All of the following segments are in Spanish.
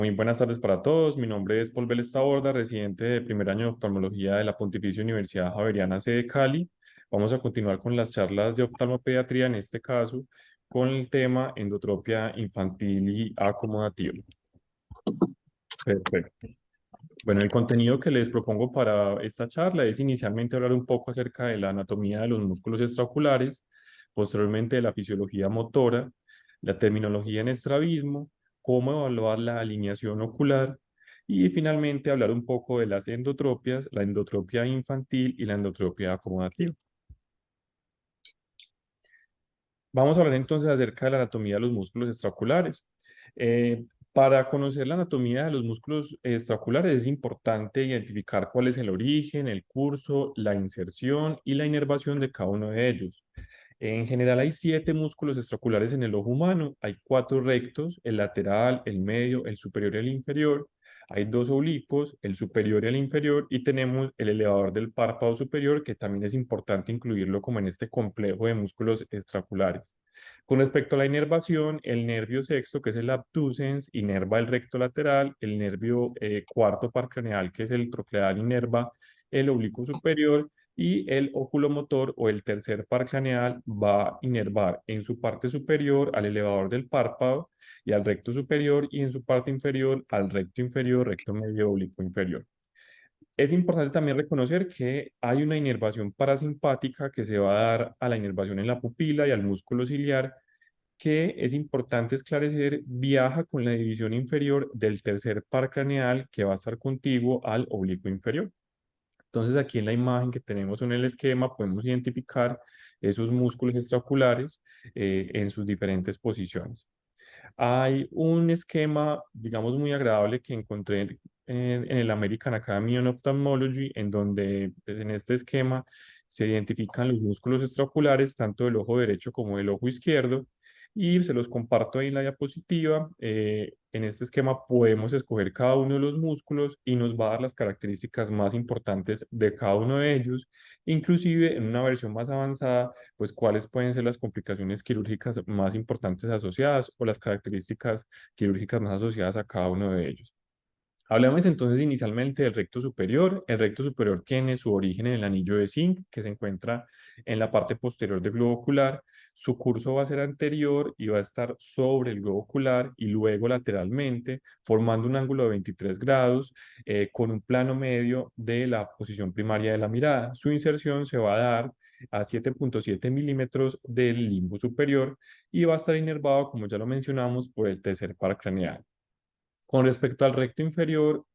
Muy buenas tardes para todos. Mi nombre es Paul Vélez Taborda, residente de primer año de oftalmología de la Pontificia Universidad Javeriana sede Cali. Vamos a continuar con las charlas de oftalmopediatría, en este caso con el tema endotropia infantil y acomodativa. Perfecto. Bueno, el contenido que les propongo para esta charla es inicialmente hablar un poco acerca de la anatomía de los músculos extraoculares, posteriormente de la fisiología motora, la terminología en estrabismo, cómo evaluar la alineación ocular y finalmente hablar un poco de las endotropias, la endotropia infantil y la endotropia acomodativa. Vamos a hablar entonces acerca de la anatomía de los músculos extraoculares. Para conocer la anatomía de los músculos extraoculares es importante identificar cuál es el origen, el curso, la inserción y la inervación de cada uno de ellos. En general hay 7 músculos extraoculares en el ojo humano. Hay 4 rectos, el lateral, el medio, el superior y el inferior. Hay 2 oblicuos, el superior y el inferior, y tenemos el elevador del párpado superior, que también es importante incluirlo como en este complejo de músculos extraoculares. Con respecto a la inervación, el nervio sexto, que es el abducens, inerva el recto lateral, el nervio cuarto paracraneal, que es el troclear, inerva el oblicuo superior, y el oculomotor o el tercer par craneal va a inervar en su parte superior al elevador del párpado y al recto superior, y en su parte inferior al recto inferior, recto medio, oblicuo inferior. Es importante también reconocer que hay una inervación parasimpática que se va a dar a la inervación en la pupila y al músculo ciliar, que es importante esclarecer, viaja con la división inferior del tercer par craneal que va a estar contiguo al oblicuo inferior. Entonces, aquí en la imagen que tenemos en el esquema podemos identificar esos músculos extraoculares en sus diferentes posiciones. Hay un esquema, digamos, muy agradable que encontré en el American Academy of Ophthalmology, en donde pues, en este esquema se identifican los músculos extraoculares, tanto del ojo derecho como del ojo izquierdo, y se los comparto ahí en la diapositiva. En este esquema podemos escoger cada uno de los músculos y nos va a dar las características más importantes de cada uno de ellos, inclusive en una versión más avanzada, pues cuáles pueden ser las complicaciones quirúrgicas más importantes asociadas o las características quirúrgicas más asociadas a cada uno de ellos. Hablamos entonces inicialmente del recto superior. El recto superior tiene su origen en el anillo de Zinc, que se encuentra en la parte posterior del globo ocular. Su curso va a ser anterior y va a estar sobre el globo ocular y luego lateralmente, formando un ángulo de 23 grados con un plano medio de la posición primaria de la mirada. Su inserción se va a dar a 7.7 milímetros del limbo superior y va a estar inervado, como ya lo mencionamos, por el tercer par craneal. Con respecto al recto inferior,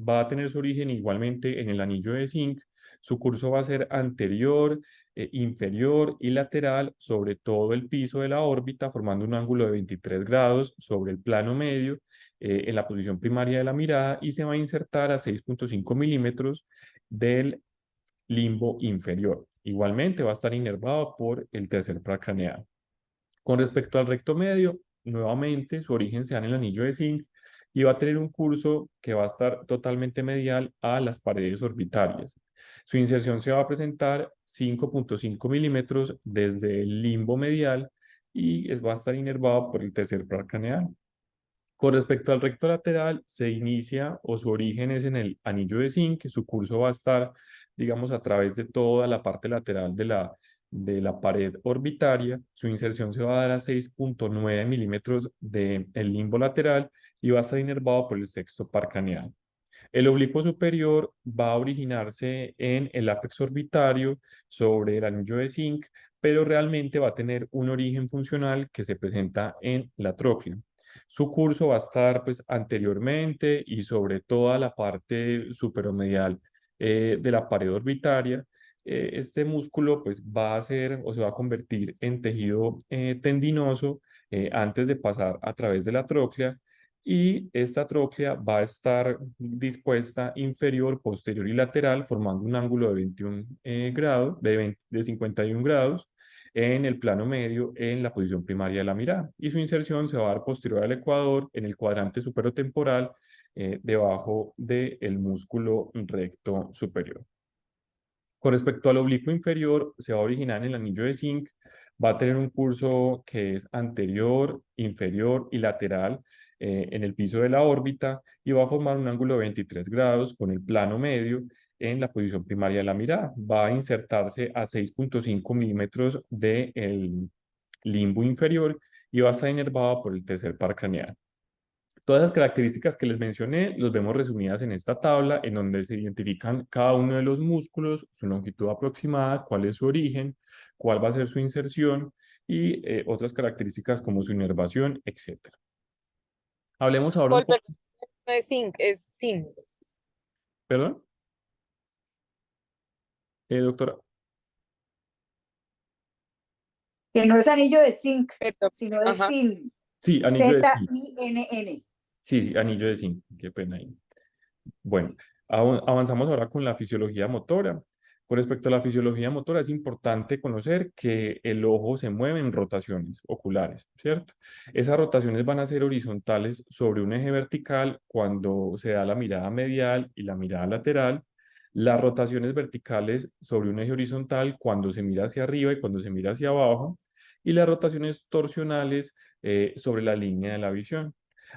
va a tener su origen igualmente en el anillo de Zinc. Su curso va a ser anterior, inferior y lateral sobre todo el piso de la órbita, formando un ángulo de 23 grados sobre el plano medio en la posición primaria de la mirada, y se va a insertar a 6.5 milímetros del limbo inferior. Igualmente va a estar inervado por el tercer par craneal. Con respecto al recto medio, nuevamente su origen se da en el anillo de Zinc y va a tener un curso que va a estar totalmente medial a las paredes orbitarias. Su inserción se va a presentar 5.5 milímetros desde el limbo medial y va a estar inervado por el tercer par craneal. Con respecto al recto lateral, se inicia o su origen es en el anillo de zinc, que su curso va a estar, digamos, a través de toda la parte lateral de la pared orbitaria. Su inserción se va a dar a 6.9 milímetros del limbo lateral y va a estar inervado por el sexto par craneal. El oblicuo superior va a originarse en el ápex orbitario sobre el anillo de zinc, pero realmente va a tener un origen funcional que se presenta en la tróclea. Su curso va a estar pues anteriormente y sobre toda la parte superomedial de la pared orbitaria. Este músculo pues va a ser o se va a convertir en tejido tendinoso antes de pasar a través de la tróclea, y esta tróclea va a estar dispuesta inferior, posterior y lateral, formando un ángulo de 21 grados, de 51 grados en el plano medio en la posición primaria de la mirada. Y su inserción se va a dar posterior al ecuador en el cuadrante superotemporal debajo del músculo recto superior. Con respecto al oblicuo inferior, se va a originar en el anillo de zinc, va a tener un curso que es anterior, inferior y lateral en el piso de la órbita y va a formar un ángulo de 23 grados con el plano medio en la posición primaria de la mirada. Va a insertarse a 6,5 milímetros del limbo inferior y va a estar inervado por el tercer par craneal. Todas esas características que les mencioné los vemos resumidas en esta tabla en donde se identifican cada uno de los músculos, su longitud aproximada, cuál es su origen, cuál va a ser su inserción y otras características como su inervación, etcétera. Hablemos ahora un Volver, poco, no es zinc, es zinc. perdón, doctora. Que no es anillo de zinc, Perdón. sino de Ajá. zinc. Sí, anillo de zinc. Zinn. Sí, anillo de zinc, qué pena ahí. Bueno, avanzamos ahora con la fisiología motora. Con respecto a la fisiología motora, es importante conocer que el ojo se mueve en rotaciones oculares, ¿cierto? Esas rotaciones van a ser horizontales sobre un eje vertical cuando se da la mirada medial y la mirada lateral. Las rotaciones verticales sobre un eje horizontal cuando se mira hacia arriba y cuando se mira hacia abajo. Y las rotaciones torsionales sobre la línea de la visión.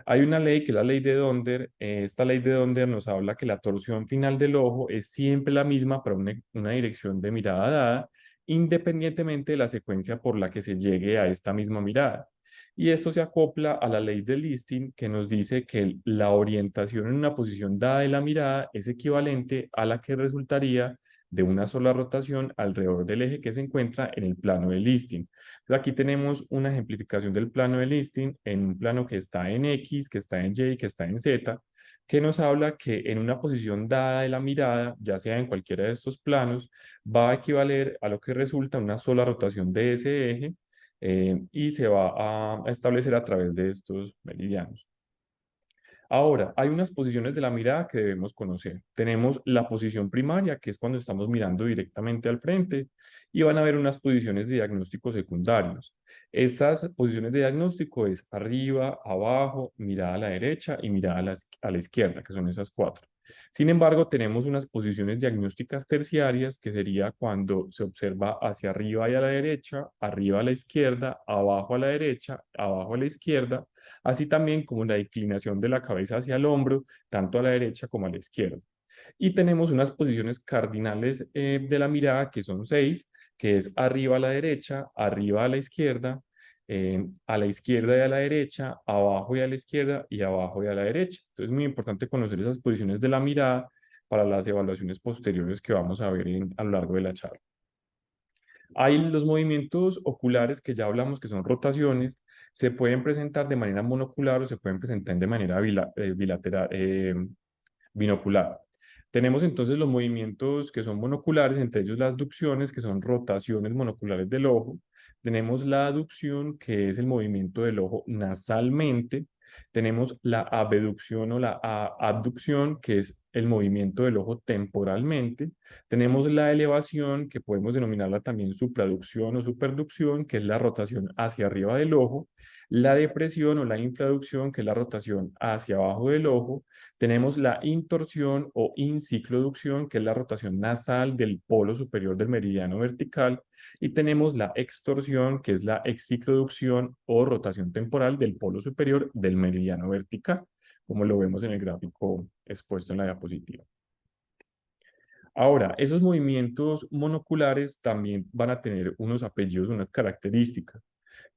Hay una ley que es la ley de Donder. Esta ley de Donder nos habla que la torsión final del ojo es siempre la misma para una dirección de mirada dada, independientemente de la secuencia por la que se llegue a esta misma mirada. Y esto se acopla a la ley de Listing que nos dice que la orientación en una posición dada de la mirada es equivalente a la que resultaría de una sola rotación alrededor del eje que se encuentra en el plano de Listing. Aquí tenemos una ejemplificación del plano de listing en un plano que está en X, que está en Y, que está en Z, que nos habla que en una posición dada de la mirada, ya sea en cualquiera de estos planos, va a equivaler a lo que resulta una sola rotación de ese eje y se va a establecer a través de estos meridianos. Ahora, hay unas posiciones de la mirada que debemos conocer. Tenemos la posición primaria, que es cuando estamos mirando directamente al frente, y van a haber unas posiciones de diagnóstico secundarios. Estas posiciones de diagnóstico es arriba, abajo, mirada a la derecha y mirada a la izquierda, que son esas cuatro. Sin embargo, tenemos unas posiciones diagnósticas terciarias, que sería cuando se observa hacia arriba y a la derecha, arriba a la izquierda, abajo a la derecha, abajo a la izquierda, así también como la inclinación de la cabeza hacia el hombro, tanto a la derecha como a la izquierda. Y tenemos unas posiciones cardinales de la mirada que son seis, que es arriba a la derecha, arriba a la izquierda y a la derecha, abajo y a la izquierda y abajo y a la derecha. Entonces es muy importante conocer esas posiciones de la mirada para las evaluaciones posteriores que vamos a ver a lo largo de la charla. Hay los movimientos oculares que ya hablamos que son rotaciones, se pueden presentar de manera monocular o se pueden presentar de manera bilateral, binocular. Tenemos entonces los movimientos que son monoculares, entre ellos las ducciones, que son rotaciones monoculares del ojo. Tenemos la aducción, que es el movimiento del ojo nasalmente. Tenemos la abducción o la abducción, que es el movimiento del ojo temporalmente. Tenemos la elevación, que podemos denominarla también supraducción o superducción, que es la rotación hacia arriba del ojo. La depresión o la infraducción, que es la rotación hacia abajo del ojo. Tenemos la intorsión o incicloducción, que es la rotación nasal del polo superior del meridiano vertical. Y tenemos la extorsión, que es la excicloducción o rotación temporal del polo superior del meridiano vertical, como lo vemos en el gráfico expuesto en la diapositiva. Ahora, esos movimientos monoculares también van a tener unos apellidos, unas características.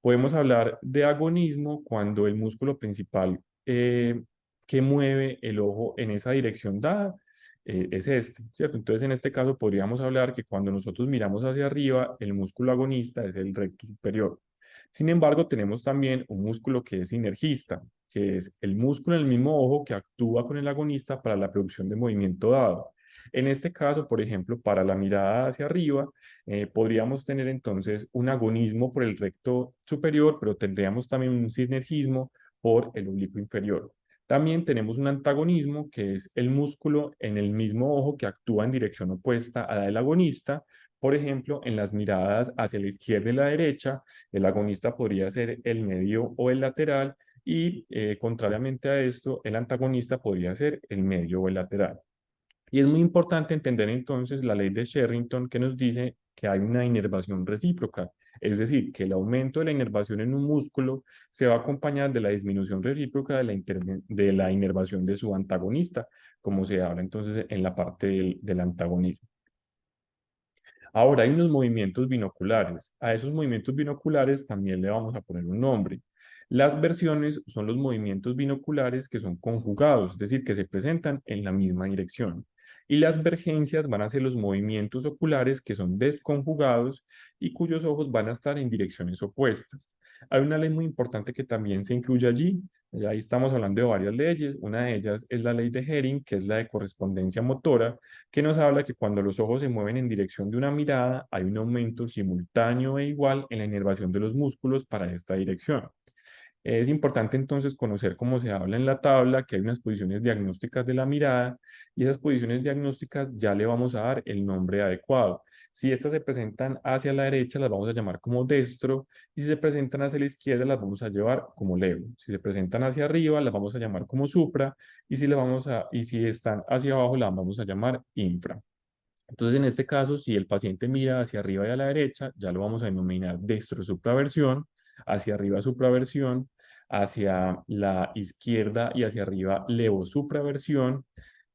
Podemos hablar de agonismo cuando el músculo principal que mueve el ojo en esa dirección dada es este, ¿cierto? Entonces, en este caso podríamos hablar que cuando nosotros miramos hacia arriba, el músculo agonista es el recto superior. Sin embargo, tenemos también un músculo que es sinergista, que es el músculo en el mismo ojo que actúa con el agonista para la producción de movimiento dado. En este caso, por ejemplo, para la mirada hacia arriba, podríamos tener entonces un agonismo por el recto superior, pero tendríamos también un sinergismo por el oblicuo inferior. También tenemos un antagonismo, que es el músculo en el mismo ojo que actúa en dirección opuesta a la del agonista. Por ejemplo, en las miradas hacia la izquierda y la derecha, el agonista podría ser el medio o el lateral y, contrariamente a esto, el antagonista podría ser el medio o el lateral. Y es muy importante entender entonces la ley de Sherrington que nos dice que hay una inervación recíproca. Es decir, que el aumento de la inervación en un músculo se va a acompañar de la disminución recíproca de la inervación de su antagonista, como se habla entonces en la parte del antagonismo. Ahora hay unos movimientos binoculares. A esos movimientos binoculares también le vamos a poner un nombre. Las versiones son los movimientos binoculares que son conjugados, es decir, que se presentan en la misma dirección. Y las vergencias van a ser los movimientos oculares que son desconjugados y cuyos ojos van a estar en direcciones opuestas. Hay una ley muy importante que también se incluye allí. Ahí estamos hablando de varias leyes. Una de ellas es la ley de Hering, que es la de correspondencia motora, que nos habla que cuando los ojos se mueven en dirección de una mirada, hay un aumento simultáneo e igual en la inervación de los músculos para esta dirección. Es importante entonces conocer cómo se habla en la tabla, que hay unas posiciones diagnósticas de la mirada y esas posiciones diagnósticas ya le vamos a dar el nombre adecuado. Si estas se presentan hacia la derecha, las vamos a llamar como destro, y si se presentan hacia la izquierda, las vamos a llevar como levo. Si se presentan hacia arriba, las vamos a llamar como supra, y si están hacia abajo, las vamos a llamar infra. Entonces, en este caso, si el paciente mira hacia arriba y a la derecha, ya lo vamos a denominar destro-supraversión, hacia arriba supraversión, hacia la izquierda y hacia arriba levo-supraversión.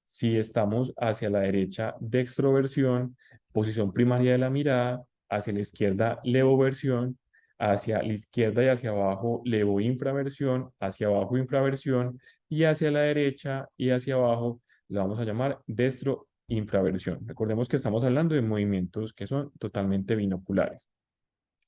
Si estamos hacia la derecha, dextroversión, posición primaria de la mirada, hacia la izquierda, levoversión, hacia la izquierda y hacia abajo, levo-infraversión, hacia abajo, infraversión, y hacia la derecha y hacia abajo, la vamos a llamar destro infraversión. Recordemos que estamos hablando de movimientos que son totalmente binoculares.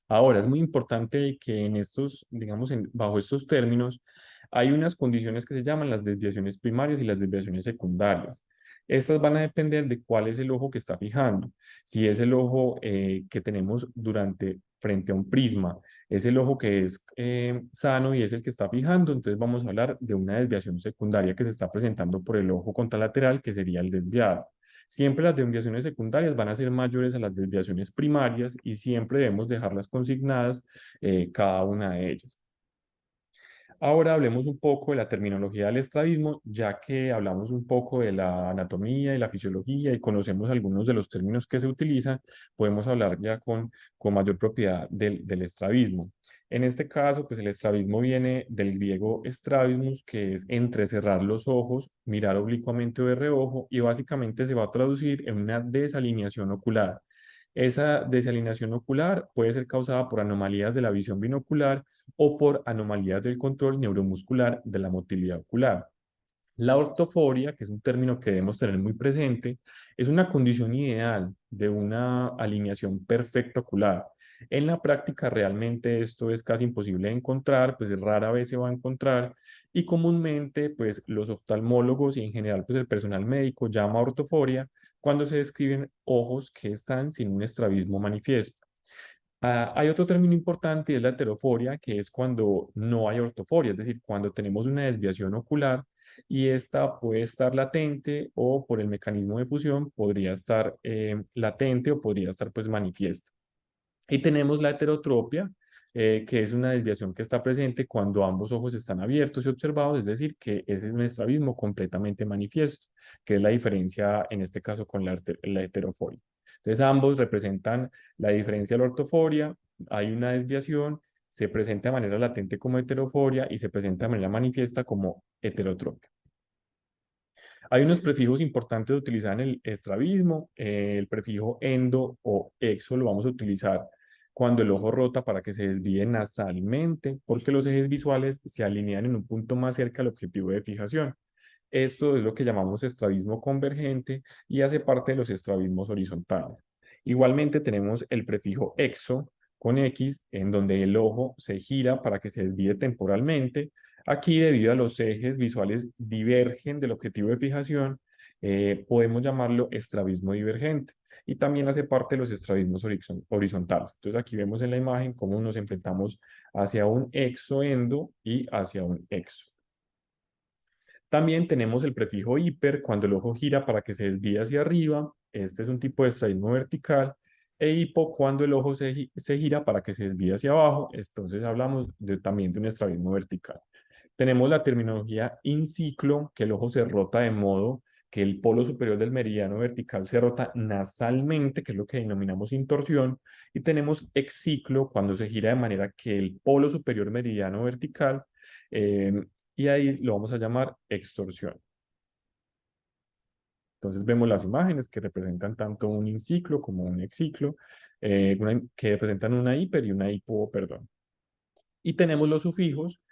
Ahora, es muy importante que en estos, digamos, bajo estos términos, hay unas condiciones que se llaman las desviaciones primarias y las desviaciones secundarias. Estas van a depender de cuál es el ojo que está fijando. Si es el ojo que tenemos frente a un prisma, es el ojo que es sano y es el que está fijando, entonces vamos a hablar de una desviación secundaria que se está presentando por el ojo contralateral, que sería el desviado. Siempre las desviaciones secundarias van a ser mayores a las desviaciones primarias y siempre debemos dejarlas consignadas cada una de ellas. Ahora hablemos un poco de la terminología del estrabismo, ya que hablamos un poco de la anatomía y la fisiología y conocemos algunos de los términos que se utilizan, podemos hablar ya con mayor propiedad del estrabismo. En este caso, pues el estrabismo viene del griego strabismus, que es entrecerrar los ojos, mirar oblicuamente o de reojo, y básicamente se va a traducir en una desalineación ocular. Esa desalineación ocular puede ser causada por anomalías de la visión binocular o por anomalías del control neuromuscular de la motilidad ocular. La ortoforia, que es un término que debemos tener muy presente, es una condición ideal de una alineación perfecta ocular. En la práctica realmente esto es casi imposible de encontrar, pues rara vez se va a encontrar y comúnmente pues los oftalmólogos y en general pues el personal médico llama ortoforia cuando se describen ojos que están sin un estrabismo manifiesto. Hay otro término importante y es la heteroforia, que es cuando no hay ortoforia, es decir, cuando tenemos una desviación ocular y esta puede estar latente o por el mecanismo de fusión podría estar latente o podría estar pues manifiesta. Y tenemos la heterotropia, que es una desviación que está presente cuando ambos ojos están abiertos y observados, es decir, que ese es un estrabismo completamente manifiesto, que es la diferencia en este caso con la heteroforia. Entonces ambos representan la diferencia de la ortoforia, hay una desviación, se presenta de manera latente como heteroforia y se presenta de manera manifiesta como heterotropia. Hay unos prefijos importantes de utilizar en el estrabismo. El prefijo endo o exo lo vamos a utilizar cuando el ojo rota para que se desvíe nasalmente, porque los ejes visuales se alinean en un punto más cerca al objetivo de fijación. Esto es lo que llamamos estrabismo convergente y hace parte de los estrabismos horizontales. Igualmente tenemos el prefijo exo con X, en donde el ojo se gira para que se desvíe temporalmente. Aquí, debido a los ejes visuales divergen del objetivo de fijación, podemos llamarlo estrabismo divergente. Y también hace parte de los estrabismos horizontales. Entonces aquí vemos en la imagen cómo nos enfrentamos hacia un exoendo y hacia un exo. También tenemos el prefijo hiper cuando el ojo gira para que se desvíe hacia arriba. Este es un tipo de estrabismo vertical. E hipo cuando el ojo se gira para que se desvíe hacia abajo. Entonces hablamos también de un estrabismo vertical. Tenemos la terminología in ciclo, que el ojo se rota de modo que el polo superior del meridiano vertical se rota nasalmente, que es lo que denominamos intorsión, y tenemos exciclo cuando se gira de manera que el polo superior meridiano vertical, y ahí lo vamos a llamar extorsión. Entonces vemos las imágenes que representan tanto un inciclo como un exciclo, que representan una hiper y una hipo, perdón. Y tenemos los sufijos,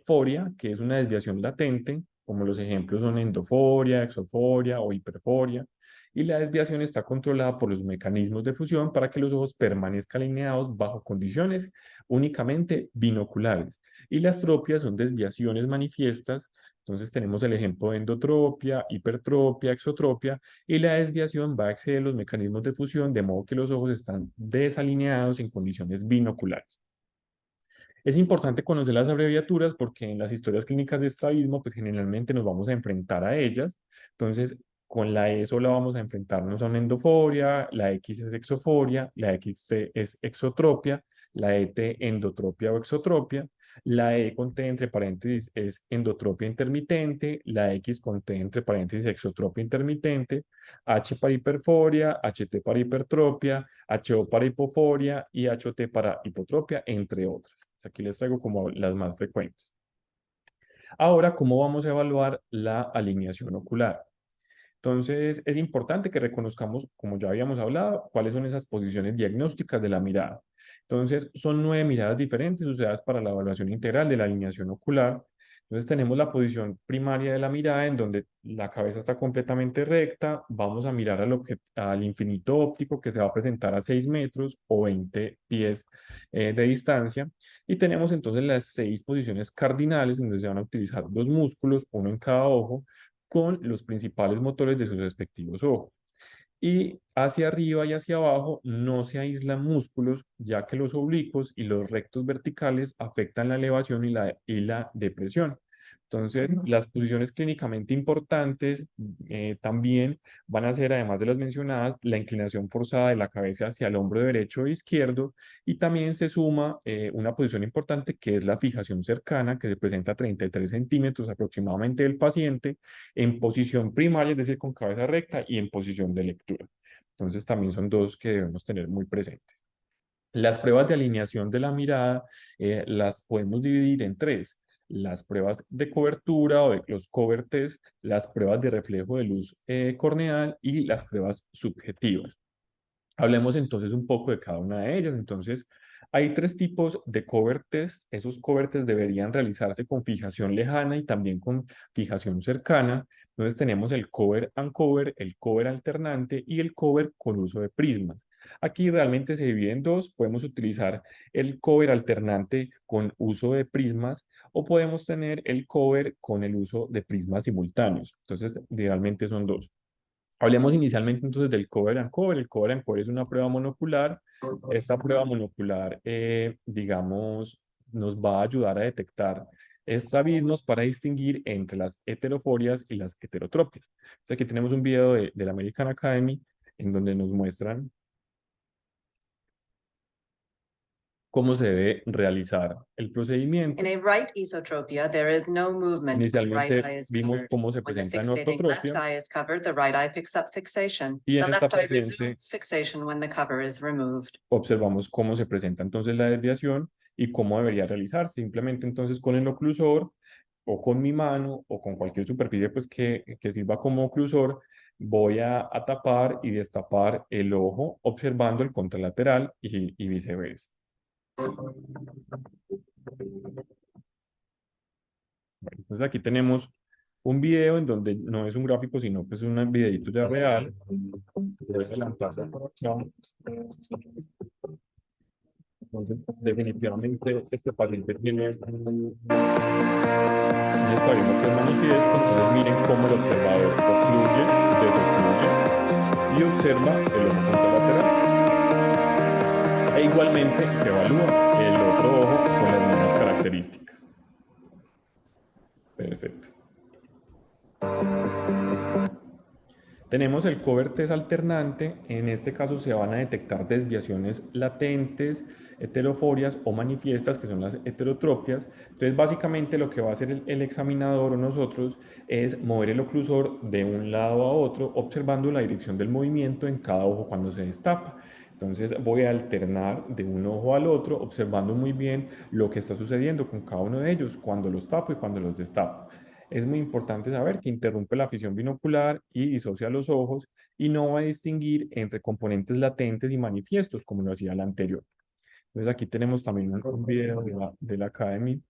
foria, que es una desviación latente, como los ejemplos son endoforia, exoforia o hiperforia, y la desviación está controlada por los mecanismos de fusión para que los ojos permanezcan alineados bajo condiciones únicamente binoculares. Y las tropias son desviaciones manifiestas. Entonces tenemos el ejemplo de endotropia, hipertropia, exotropia, y la desviación va a exceder los mecanismos de fusión, de modo que los ojos están desalineados en condiciones binoculares. Es importante conocer las abreviaturas porque en las historias clínicas de estrabismo, pues generalmente nos vamos a enfrentar a ellas. Entonces, con la E solo vamos a enfrentarnos a una endoforia, la X es exoforia, la XT es exotropia, la ET endotropia o exotropia, la E con T entre paréntesis es endotropia intermitente, la X con T entre paréntesis exotropia intermitente, H para hiperforia, HT para hipertropia, HO para hipoforia y HOT para hipotropia, entre otras. Aquí les traigo como las más frecuentes. Ahora, ¿cómo vamos a evaluar la alineación ocular? Entonces, es importante que reconozcamos, como ya habíamos hablado, cuáles son esas posiciones diagnósticas de la mirada. Entonces, son 9 miradas diferentes usadas para la evaluación integral de la alineación ocular. Entonces, tenemos la posición primaria de la mirada, en donde la cabeza está completamente recta. Vamos a mirar al infinito óptico, que se va a presentar a 6 metros o 20 pies de distancia. Y tenemos entonces las 6 posiciones cardinales, en donde se van a utilizar 2 músculos, uno en cada ojo, con los principales motores de sus respectivos ojos. Y hacia arriba y hacia abajo no se aíslan músculos, ya que los oblicuos y los rectos verticales afectan la elevación y la depresión. Entonces, las posiciones clínicamente importantes también van a ser, además de las mencionadas, la inclinación forzada de la cabeza hacia el hombro derecho e izquierdo, y también se suma una posición importante que es la fijación cercana, que se presenta a 33 centímetros aproximadamente del paciente, en posición primaria, es decir, con cabeza recta, y en posición de lectura. Entonces, también son dos que debemos tener muy presentes. Las pruebas de alineación de la mirada las podemos dividir en tres: las pruebas de cobertura o de los cover test, las pruebas de reflejo de luz corneal y las pruebas subjetivas. Hablemos entonces un poco de cada una de ellas. Entonces, hay 3 tipos de cover test. Esos cover test deberían realizarse con fijación lejana y también con fijación cercana. Entonces tenemos el cover uncover, el cover alternante y el cover con uso de prismas. Aquí realmente se divide en dos. Podemos utilizar el cover alternante con uso de prismas, o podemos tener el cover con el uso de prismas simultáneos. Entonces, realmente son dos. Hablemos inicialmente entonces del cover and cover. El cover and cover es una prueba monocular. Esta prueba monocular, digamos, nos va a ayudar a detectar estrabismos para distinguir entre las heteroforias y las heterotropias. Entonces aquí tenemos un video de la American Academy en donde nos muestran cómo se debe realizar el procedimiento. In a right esotropia, there is no movement. The right Inicialmente eye is vimos covered. cómo se When the presenta en fixating left ortotropia, eye is covered, the right eye picks up fixation. y en The esta left eye paciente resumes fixation when the cover is removed. observamos cómo se presenta entonces la desviación y cómo debería realizarse. Simplemente entonces con el oclusor o con mi mano o con cualquier superficie pues que sirva como oclusor, voy a tapar y destapar el ojo observando el contralateral y viceversa. Bueno, entonces aquí tenemos un video en donde no es un gráfico, sino que es un videito ya real. Voy a adelantar la producción. Entonces, definitivamente este paciente tiene un estrabismo que es manifiesto. Entonces, miren cómo el observador ocluye, desocluye y observa el ojo contralateral. E igualmente se evalúa el otro ojo con las mismas características. Perfecto. Tenemos el cover test alternante. En este caso se van a detectar desviaciones latentes, heteroforias o manifiestas, que son las heterotropias. Entonces, básicamente lo que va a hacer el examinador o nosotros es mover el oclusor de un lado a otro, observando la dirección del movimiento en cada ojo cuando se destapa. Entonces voy a alternar de un ojo al otro, observando muy bien lo que está sucediendo con cada uno de ellos, cuando los tapo y cuando los destapo. Es muy importante saber que interrumpe la fisión binocular y disocia los ojos y no va a distinguir entre componentes latentes y manifiestos, como lo hacía la anterior. Entonces aquí tenemos también un video de la Academy.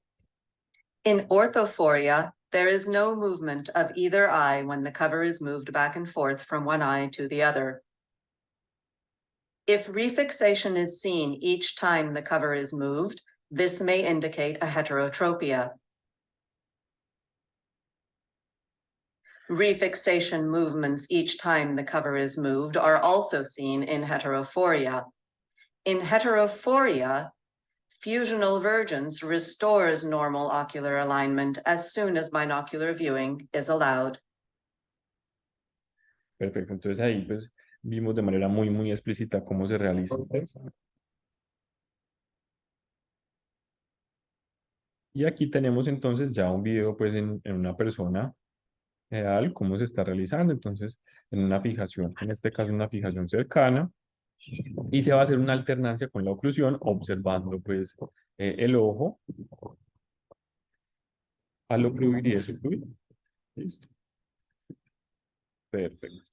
In orthophoria, there is no movement of either eye when the cover is moved back and forth from one eye to the other. If refixation is seen each time the cover is moved, this may indicate a heterotropia. Refixation movements each time the cover is moved are also seen in heterophoria. In heterophoria, fusional vergence restores normal ocular alignment as soon as binocular viewing is allowed. Perfecto, entonces ahí pues vimos de manera muy explícita cómo se realiza el test. Y aquí tenemos entonces ya un video pues en una persona real, cómo se está realizando. Entonces, en una fijación, en este caso una fijación cercana, y se va a hacer una alternancia con la oclusión, observando pues el ojo al ocluir y desocluir. Listo. Perfecto.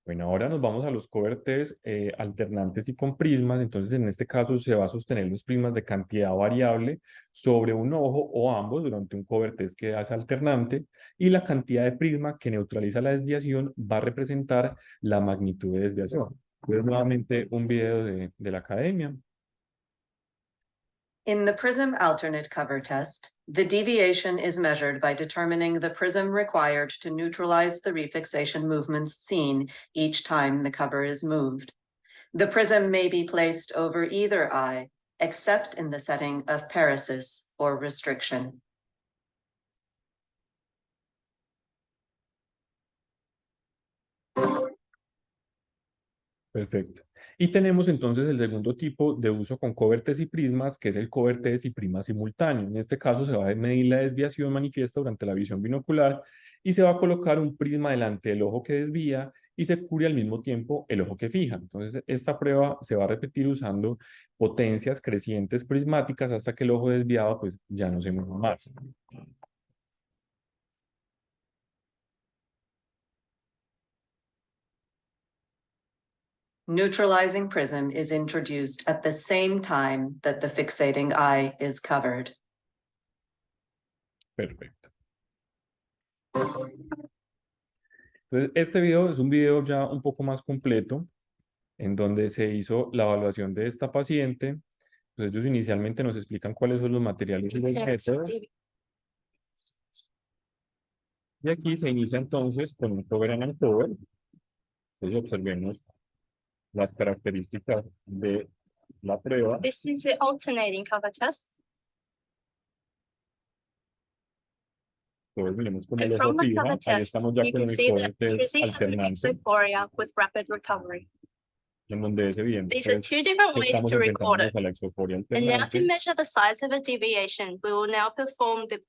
Bueno, ahora nos vamos a los cover test alternantes y con prismas. Entonces, en este caso se va a sostener los prismas de cantidad variable sobre un ojo o ambos durante un cover test que hace alternante, y la cantidad de prisma que neutraliza la desviación va a representar la magnitud de desviación. Entonces, nuevamente un video de la academia. In the prism alternate cover test, the deviation is measured by determining the prism required to neutralize the refixation movements seen each time the cover is moved. The prism may be placed over either eye, except in the setting of paresis or restriction. Perfecto. Y tenemos entonces el segundo tipo de uso con cover test y prismas, que es el cover test y prisma simultáneo. En este caso se va a medir la desviación manifiesta durante la visión binocular y se va a colocar un prisma delante del ojo que desvía y se cubre al mismo tiempo el ojo que fija. Entonces esta prueba se va a repetir usando potencias crecientes prismáticas hasta que el ojo desviado pues ya no se mueva más. Neutralizing prism is introduced at the same time that the fixating eye is covered. Perfecto. Entonces, este video es un video ya un poco más completo, en donde se hizo la evaluación de esta paciente. Entonces, ellos inicialmente nos explican cuáles son los materiales y los métodos. Y aquí se inicia entonces con un cover and uncover. Entonces, observemos las características de la prueba. This is the alternating cover test. Entonces, miremos cómo el And ojo from the fija. cover Ahí test, estamos ya you con can el see cover that test Chrissy has an alternante, exophoria with rapid recovery. en donde es evidente These are pues, two different que ways estamos to record enfrentándonos it. a la exoforia And now to alternante. measure the size of a deviation, we will now perform the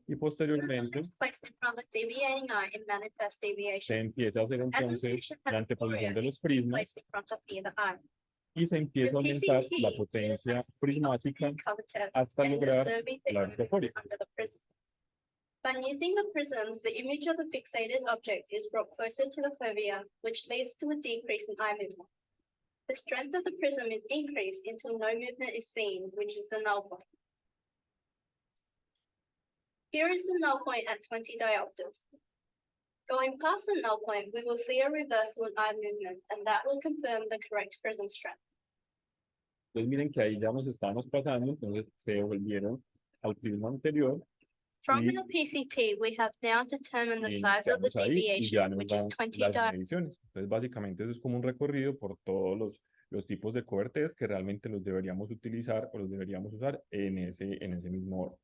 Y posteriormente place in front of the deviating eye in manifest se deviation. empieza a hacer As the entonces patient has la anteposición aphoria, de los it's prismas placed in front of either eye. y se empieza a The aumentar PCT la potencia utilizes the prismática alternating cover test hasta and lograr observing the la eye ortoforia. under the prism. By using the prisms, the image of the fixated object is brought closer to the fovea, which leads to a decrease in eye movement. The strength of the prism is increased until no movement is seen, which is the null point. Here is the null point at 20 diopters. Going past the null point, we will see a reversal in eye movement, and that will confirm the correct prism strength. Entonces miren que ahí ya nos estamos pasando, entonces se devolvieron al prisma anterior From y our PCT, we have now determined the size of the iniciamos ahí y ya deviation, nos which is dan 20 las diopters. mediciones. Entonces básicamente eso es como un recorrido por todos los tipos de cover test que realmente los deberíamos utilizar o los deberíamos usar en ese mismo orden.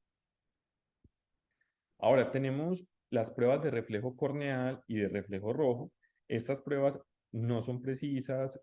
Ahora tenemos las pruebas de reflejo corneal y de reflejo rojo. Estas pruebas no son precisas,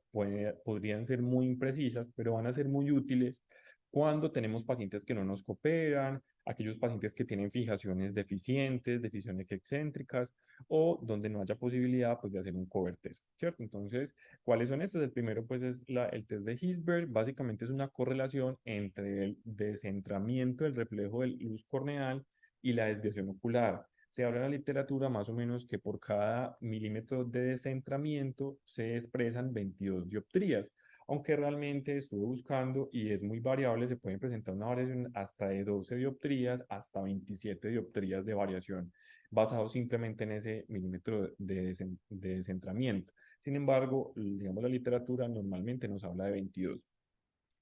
podrían ser muy imprecisas, pero van a ser muy útiles cuando tenemos pacientes que no nos cooperan, aquellos pacientes que tienen fijaciones deficientes, fijaciones excéntricas, o donde no haya posibilidad pues, de hacer un cover test, ¿cierto? Entonces, ¿cuáles son estos? El primero pues es el test de Hirschberg. Básicamente es una correlación entre el descentramiento del reflejo de luz corneal y la desviación ocular. Se habla en la literatura más o menos que por cada milímetro de descentramiento se expresan 22 dioptrías, aunque realmente estuve buscando y es muy variable, se puede presentar una variación hasta de 12 dioptrías hasta 27 dioptrías de variación, basado simplemente en ese milímetro de descentramiento. Sin embargo, digamos, la literatura normalmente nos habla de 22.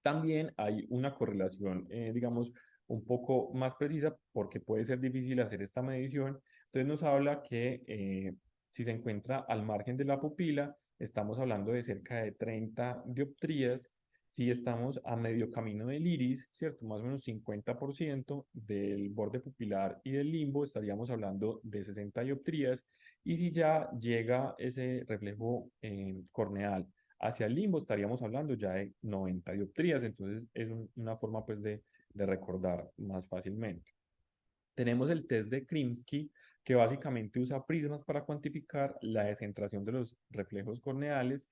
También hay una correlación, digamos, un poco más precisa porque puede ser difícil hacer esta medición. Entonces nos habla que si se encuentra al margen de la pupila, estamos hablando de cerca de 30 dioptrías. Si estamos a medio camino del iris, ¿cierto? Más o menos 50% del borde pupilar y del limbo, estaríamos hablando de 60 dioptrías. Y si ya llega ese reflejo corneal hacia el limbo, estaríamos hablando ya de 90 dioptrías, entonces es una forma pues de recordar más fácilmente. Tenemos el test de Krimsky, que básicamente usa prismas para cuantificar la descentración de los reflejos corneales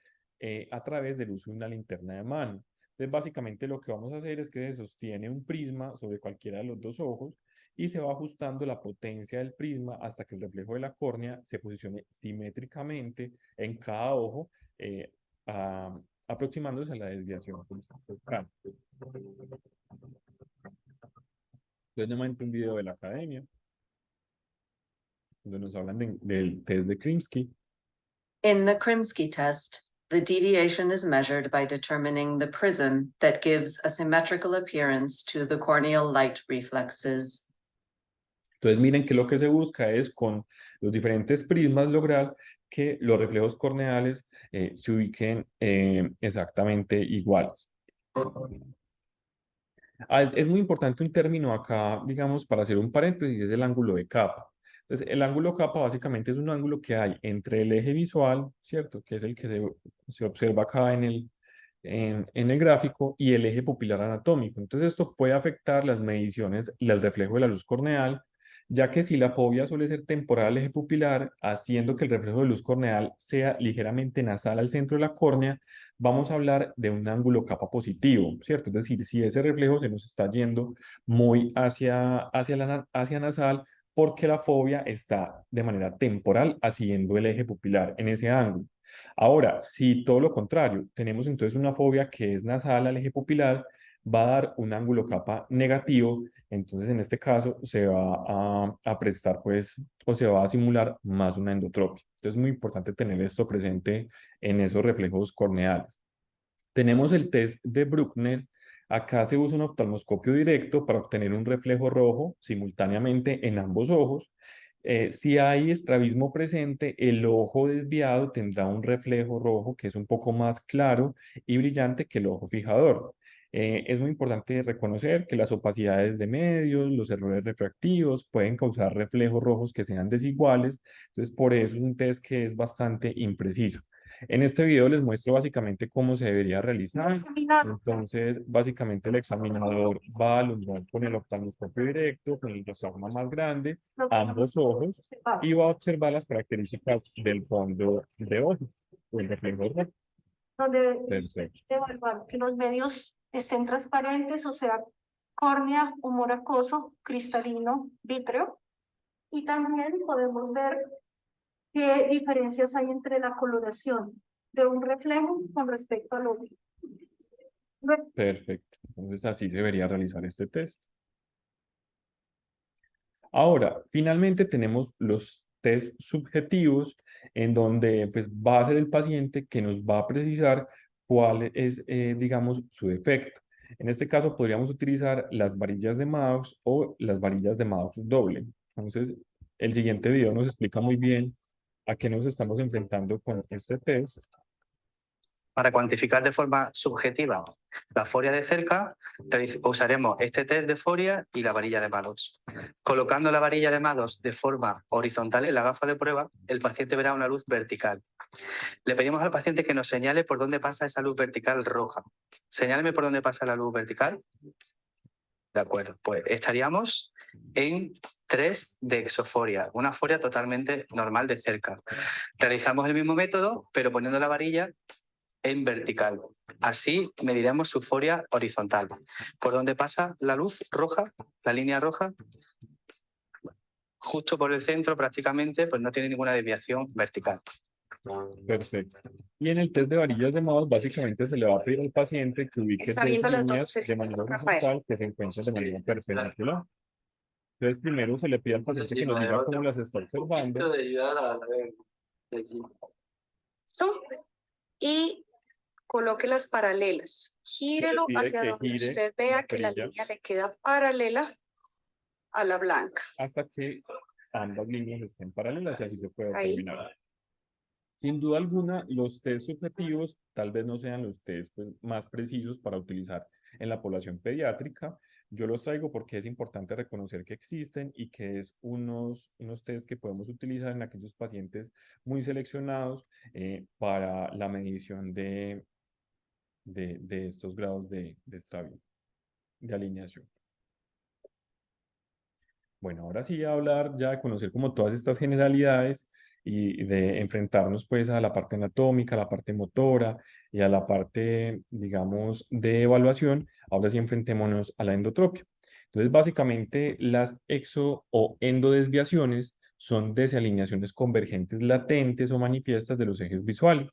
a través del uso de una linterna de mano. Entonces, básicamente lo que vamos a hacer es que se sostiene un prisma sobre cualquiera de los dos ojos y se va ajustando la potencia del prisma hasta que el reflejo de la córnea se posicione simétricamente en cada ojo, aproximándose a la desviación central. Entonces, nuevamente un video de la academia, donde nos hablan del test de Krimsky. In the Krimsky test, the deviation is measured by determining the prism that gives a symmetrical appearance to the corneal light reflexes. Entonces, miren que lo que se busca es con los diferentes prismas lograr que los reflejos corneales se ubiquen exactamente iguales. Es muy importante un término acá, digamos, para hacer un paréntesis, es el ángulo de capa. Entonces, el ángulo capa básicamente es un ángulo que hay entre el eje visual, ¿cierto? Que es el que se observa acá en el gráfico, y el eje pupilar anatómico. Entonces, esto puede afectar las mediciones y el reflejo de la luz corneal, ya que si la fobia suele ser temporal al eje pupilar, haciendo que el reflejo de luz corneal sea ligeramente nasal al centro de la córnea, vamos a hablar de un ángulo capa positivo, ¿cierto? Es decir, si ese reflejo se nos está yendo muy hacia nasal, porque la fobia está de manera temporal haciendo el eje pupilar en ese ángulo. Ahora, si todo lo contrario, tenemos entonces una fobia que es nasal al eje pupilar, va a dar un ángulo capa negativo, entonces en este caso se va a prestar pues, o se va a simular más una endotropia. Entonces es muy importante tener esto presente en esos reflejos corneales. Tenemos el test de Bruckner. Acá se usa un oftalmoscopio directo para obtener un reflejo rojo simultáneamente en ambos ojos. Si hay estrabismo presente, el ojo desviado tendrá un reflejo rojo que es un poco más claro y brillante que el ojo fijador. Es muy importante reconocer que las opacidades de medios, los errores refractivos pueden causar reflejos rojos que sean desiguales. Entonces, por eso es un test que es bastante impreciso. En este video les muestro básicamente cómo se debería realizar. Entonces, básicamente el examinador va a alumbrar con el oftalmoscopio directo, con el diafragma más grande, ambos ojos, y va a observar las características del fondo de ojo, o el reflejo rojo. Donde Perfecto. evaluar que los medios estén transparentes, o sea, córnea, humor acuoso, cristalino, vítreo. Y también podemos ver qué diferencias hay entre la coloración de un reflejo con respecto al otro. Perfecto. Entonces así se debería realizar este test. Ahora, finalmente tenemos los test subjetivos, en donde pues, va a ser el paciente que nos va a precisar cuál es, digamos, su defecto. En este caso podríamos utilizar las varillas de Maux o las varillas de Maux doble. Entonces, el siguiente video nos explica muy bien a qué nos estamos enfrentando con este test. Para cuantificar de forma subjetiva la foria de cerca, usaremos este test de foria y la varilla de Maddox. Colocando la varilla de Maddox de forma horizontal en la gafa de prueba, el paciente verá una luz vertical. Le pedimos al paciente que nos señale por dónde pasa esa luz vertical roja. Señáleme por dónde pasa la luz vertical. De acuerdo, pues estaríamos en 3 de exoforia, una foria totalmente normal de cerca. Realizamos el mismo método, pero poniendo la varilla en vertical. Así mediremos su foria horizontal. ¿Por dónde pasa la luz roja, la línea roja? Justo por el centro prácticamente, pues no tiene ninguna desviación vertical. Perfecto. Y en el test de varillas de Maddox, básicamente se le va a pedir al paciente que ubique Está dos viendo las dos líneas de sesiones, manera Rafael. horizontal que se encuentran de manera perpendicular. Entonces, primero se le pide al paciente que nos diga cómo las está observando. Y coloque las paralelas. Gírelo pide hacia que donde gire usted vea la que la perilla. línea le queda paralela a la blanca. Hasta que ambas líneas estén paralelas y así se puede Ahí. determinar. Sin duda alguna, los test subjetivos tal vez no sean los test pues, más precisos para utilizar en la población pediátrica. Yo los traigo porque es importante reconocer que existen y que es unos test que podemos utilizar en aquellos pacientes muy seleccionados para la medición de estos grados de extravío, de alineación. Bueno, ahora sí hablar ya de conocer como todas estas generalidades y de enfrentarnos pues a la parte anatómica, a la parte motora y a la parte, digamos, de evaluación. Ahora sí enfrentémonos a la endotropia. Entonces, básicamente las exo o endodesviaciones son desalineaciones convergentes latentes o manifiestas de los ejes visuales.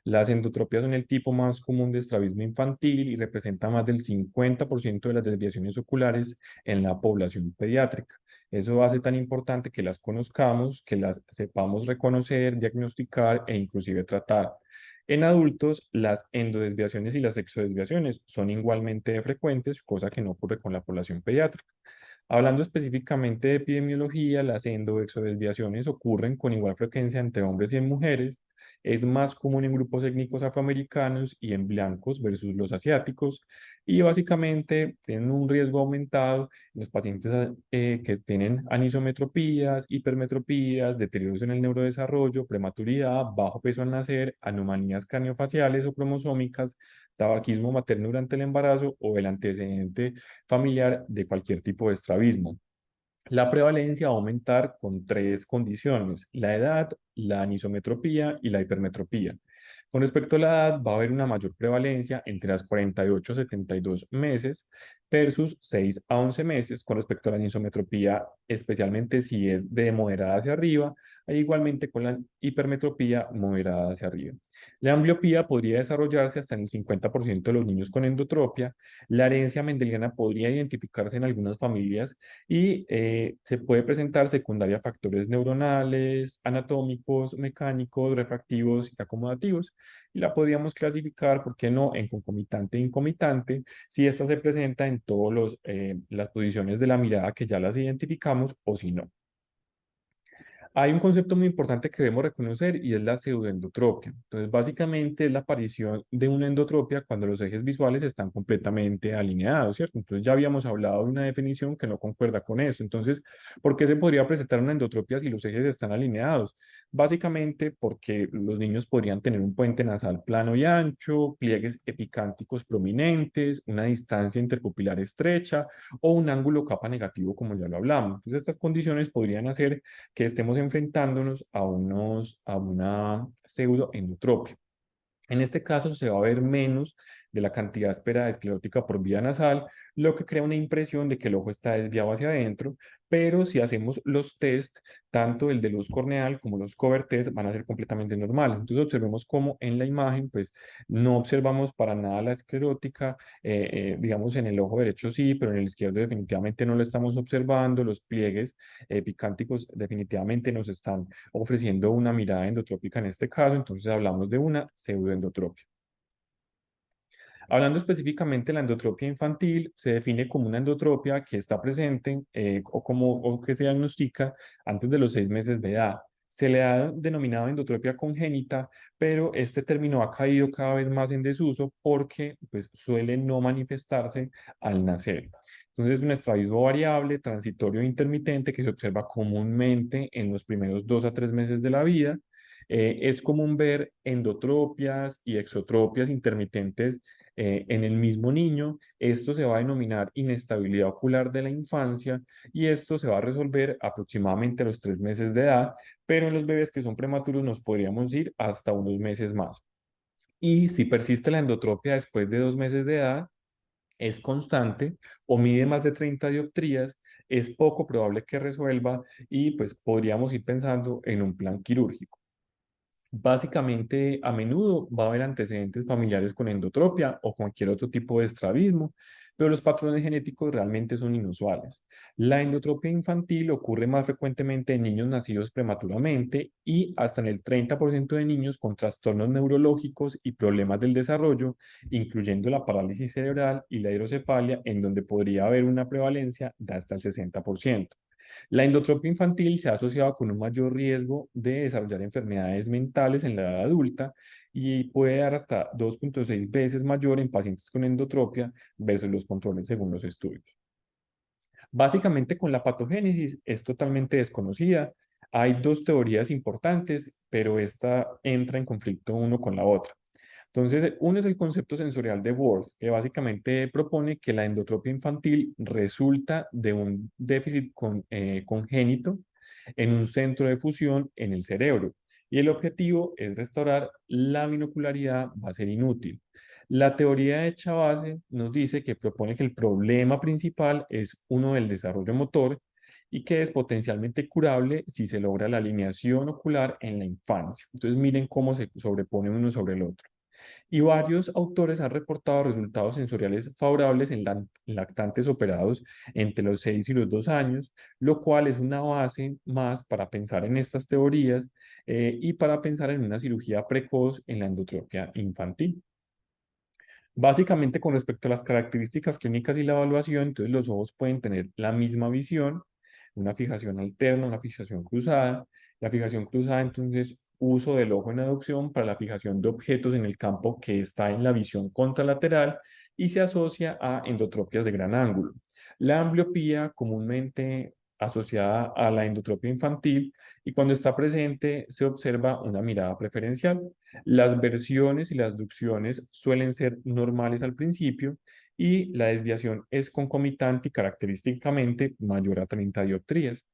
Las endotropias son el tipo más común de estrabismo infantil y representa más del 50% de las desviaciones oculares en la población pediátrica. Eso hace tan importante que las conozcamos, que las sepamos reconocer, diagnosticar e inclusive tratar. En adultos, las endodesviaciones y las exodesviaciones son igualmente frecuentes, cosa que no ocurre con la población pediátrica. Hablando específicamente de epidemiología, las endoexodesviaciones ocurren con igual frecuencia entre hombres y en mujeres. Es más común en grupos étnicos afroamericanos y en blancos versus los asiáticos. Y básicamente tienen un riesgo aumentado en los pacientes que tienen anisometropías, hipermetropías, deterioros en el neurodesarrollo, prematuridad, bajo peso al nacer, anomalías craniofaciales o cromosómicas, tabaquismo materno durante el embarazo o el antecedente familiar de cualquier tipo de estrabismo. La prevalencia va a aumentar con 3 condiciones: la edad, la anisometropía y la hipermetropía. Con respecto a la edad, va a haber una mayor prevalencia entre las 48 a 72 meses versus 6 a 11 meses. Con respecto a la anisometropía, especialmente si es de moderada hacia arriba, e igualmente con la hipermetropía moderada hacia arriba. La ambliopía podría desarrollarse hasta en el 50% de los niños con endotropia. La herencia mendeliana podría identificarse en algunas familias y se puede presentar secundaria a factores neuronales, anatómicos, mecánicos, refractivos y acomodativos. Y la podríamos clasificar, ¿por qué no?, en concomitante e incomitante, si esta se presenta en todas las posiciones de la mirada que ya las identificamos o si no. Hay un concepto muy importante que debemos reconocer y es la pseudoendotropia. Entonces, básicamente es la aparición de una endotropia cuando los ejes visuales están completamente alineados, ¿cierto? Entonces, ya habíamos hablado de una definición que no concuerda con eso. Entonces, ¿por qué se podría presentar una endotropia si los ejes están alineados? Básicamente porque los niños podrían tener un puente nasal plano y ancho, pliegues epicánticos prominentes, una distancia interpupilar estrecha o un ángulo capa negativo, como ya lo hablamos. Entonces, estas condiciones podrían hacer que estemos enfrentándonos a una pseudoendotropia. En este caso se va a ver menos de la cantidad esperada esclerótica por vía nasal, lo que crea una impresión de que el ojo está desviado hacia adentro, pero si hacemos los test, tanto el de luz corneal como los cover test van a ser completamente normales. Entonces observemos cómo en la imagen pues no observamos para nada la esclerótica, digamos en el ojo derecho sí, pero en el izquierdo definitivamente no lo estamos observando, los pliegues epicánticos definitivamente nos están ofreciendo una mirada endotrópica en este caso, entonces hablamos de una pseudoendotropia. Hablando específicamente de la endotropia infantil, se define como una endotropia que está presente o que se diagnostica antes de los 6 meses de edad. Se le ha denominado endotropia congénita, pero este término ha caído cada vez más en desuso porque pues, suele no manifestarse al nacer. Entonces, es un estrabismo variable, transitorio e intermitente que se observa comúnmente en los primeros 2 a 3 meses de la vida. Es común ver endotropias y exotropias intermitentes en el mismo niño. Esto se va a denominar inestabilidad ocular de la infancia y esto se va a resolver aproximadamente a los 3 meses de edad, pero en los bebés que son prematuros nos podríamos ir hasta unos meses más. Y si persiste la endotropia después de 2 meses de edad, es constante o mide más de 30 dioptrías, es poco probable que resuelva y pues podríamos ir pensando en un plan quirúrgico. Básicamente, a menudo va a haber antecedentes familiares con endotropia o cualquier otro tipo de estrabismo, pero los patrones genéticos realmente son inusuales. La endotropia infantil ocurre más frecuentemente en niños nacidos prematuramente y hasta en el 30% de niños con trastornos neurológicos y problemas del desarrollo, incluyendo la parálisis cerebral y la hidrocefalia, en donde podría haber una prevalencia de hasta el 60%. La endotropia infantil se ha asociado con un mayor riesgo de desarrollar enfermedades mentales en la edad adulta y puede dar hasta 2.6 veces mayor en pacientes con endotropia versus los controles según los estudios. Básicamente con la patogénesis es totalmente desconocida. Hay dos teorías importantes, pero esta entra en conflicto uno con la otra. Entonces, uno es el concepto sensorial de Worth, que básicamente propone que la endotropia infantil resulta de un déficit congénito en un centro de fusión en el cerebro. Y el objetivo es restaurar la binocularidad, va a ser inútil. La teoría de Chabase nos dice que propone que el problema principal es uno del desarrollo motor y que es potencialmente curable si se logra la alineación ocular en la infancia. Entonces miren cómo se sobrepone uno sobre el otro. Y varios autores han reportado resultados sensoriales favorables en lactantes operados entre los 6 y los 2 años, lo cual es una base más para pensar en estas teorías y para pensar en una cirugía precoz en la endotropia infantil. Básicamente, con respecto a las características clínicas y la evaluación, entonces los ojos pueden tener la misma visión, una fijación alterna, una fijación cruzada. La fijación cruzada, entonces, uso del ojo en aducción para la fijación de objetos en el campo que está en la visión contralateral y se asocia a endotropias de gran ángulo. La ambliopía, comúnmente asociada a la endotropia infantil, y cuando está presente se observa una mirada preferencial. Las versiones y las ducciones suelen ser normales al principio y la desviación es concomitante y característicamente mayor a 30 dioptrías.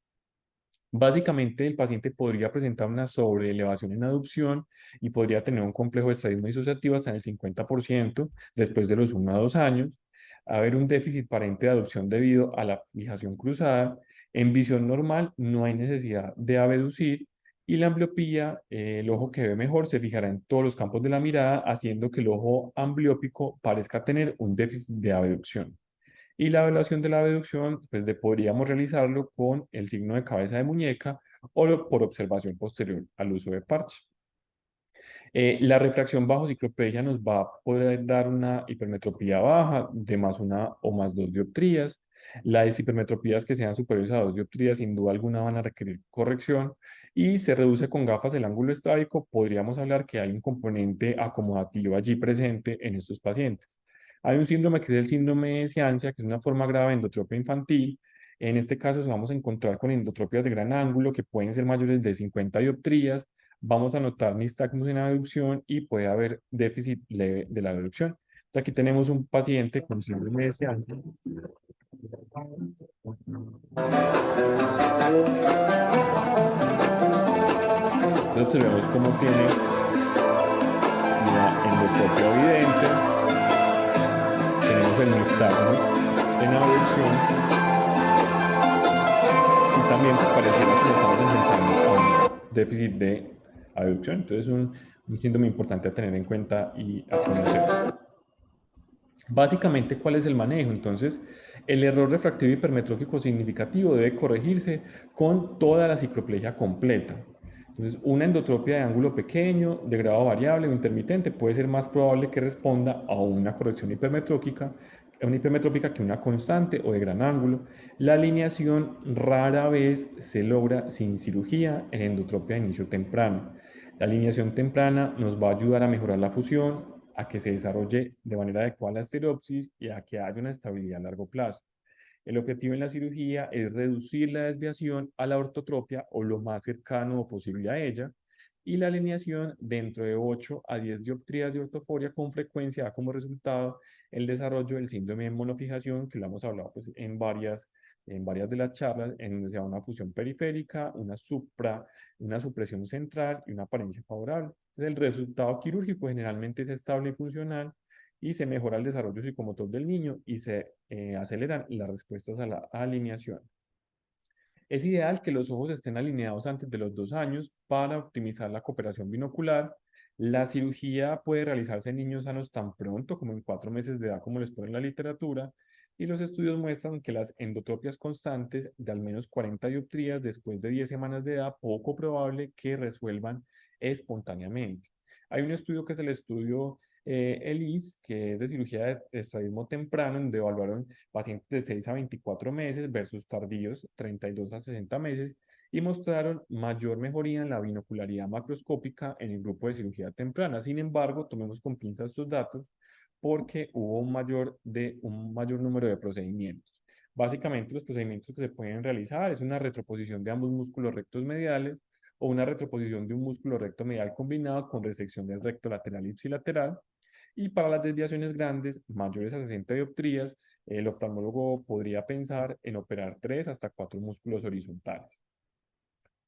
Básicamente, el paciente podría presentar una sobreelevación en aducción y podría tener un complejo de estrabismo disociativo hasta en el 50% después de los 1 a 2 años, haber un déficit aparente de aducción debido a la fijación cruzada. En visión normal no hay necesidad de abducir y la ambliopía, el ojo que ve mejor, se fijará en todos los campos de la mirada, haciendo que el ojo ambliópico parezca tener un déficit de abducción. Y la evaluación de la abducción, pues podríamos realizarlo con el signo de cabeza de muñeca o por observación posterior al uso de parche. La refracción bajo cicloplegia nos va a poder dar una hipermetropía baja de más 1 o más 2 dioptrías. Las hipermetropías que sean superiores a 2 dioptrías sin duda alguna van a requerir corrección y se reduce con gafas el ángulo estrábico. Podríamos hablar que hay un componente acomodativo allí presente en estos pacientes. Hay un síndrome que es el síndrome de ciancia, que es una forma grave de endotropia infantil. En este caso, vamos a encontrar con endotropias de gran ángulo que pueden ser mayores de 50 dioptrías. Vamos a notar nistagmus en la abducción y puede haber déficit leve de la abducción. Entonces, aquí tenemos un paciente con síndrome de ciancia. Entonces observemos cómo tiene la endotropia evidente. Tenemos el nistagmus en la abducción. Y también pues, pareciera que nos estamos enfrentando a un déficit de abducción. Entonces es un síndrome importante a tener en cuenta y a conocer. Básicamente, ¿cuál es el manejo? Entonces, el error refractivo hipermetrópico significativo debe corregirse con toda la cicloplegia completa. Entonces, una endotropia de ángulo pequeño, de grado variable o intermitente puede ser más probable que responda a una corrección hipermetrópica una hipermetrópica que una constante o de gran ángulo. La alineación rara vez se logra sin cirugía en endotropia de inicio temprano. La alineación temprana nos va a ayudar a mejorar la fusión, a que se desarrolle de manera adecuada la estereopsis y a que haya una estabilidad a largo plazo. El objetivo en la cirugía es reducir la desviación a la ortotropia o lo más cercano posible a ella, y la alineación dentro de 8 a 10 dioptrías de ortoforia con frecuencia da como resultado el desarrollo del síndrome de monofijación, que lo hemos hablado pues, en varias de las charlas, en donde se da una fusión periférica, una supresión central y una apariencia favorable. Entonces, el resultado quirúrgico generalmente es estable y funcional, y se mejora el desarrollo psicomotor del niño y se aceleran las respuestas a la alineación. Es ideal que los ojos estén alineados antes de los 2 años para optimizar la cooperación binocular. La cirugía puede realizarse en niños sanos tan pronto como en 4 meses de edad, como les pone en la literatura, y los estudios muestran que las endotropias constantes de al menos 40 dioptrías después de 10 semanas de edad, poco probable que resuelvan espontáneamente. Hay un estudio que es el estudio ELIS, que es de cirugía de estrabismo temprano, donde evaluaron pacientes de 6 a 24 meses versus tardíos 32 a 60 meses, y mostraron mayor mejoría en la binocularidad macroscópica en el grupo de cirugía temprana. Sin embargo, tomemos con pinzas estos datos porque hubo un mayor número de procedimientos. Básicamente, los procedimientos que se pueden realizar es una retroposición de ambos músculos rectos mediales o una retroposición de un músculo recto medial combinado con resección del recto lateral ipsilateral. Y para las desviaciones grandes, mayores a 60 dioptrías, el oftalmólogo podría pensar en operar 3 hasta 4 músculos horizontales.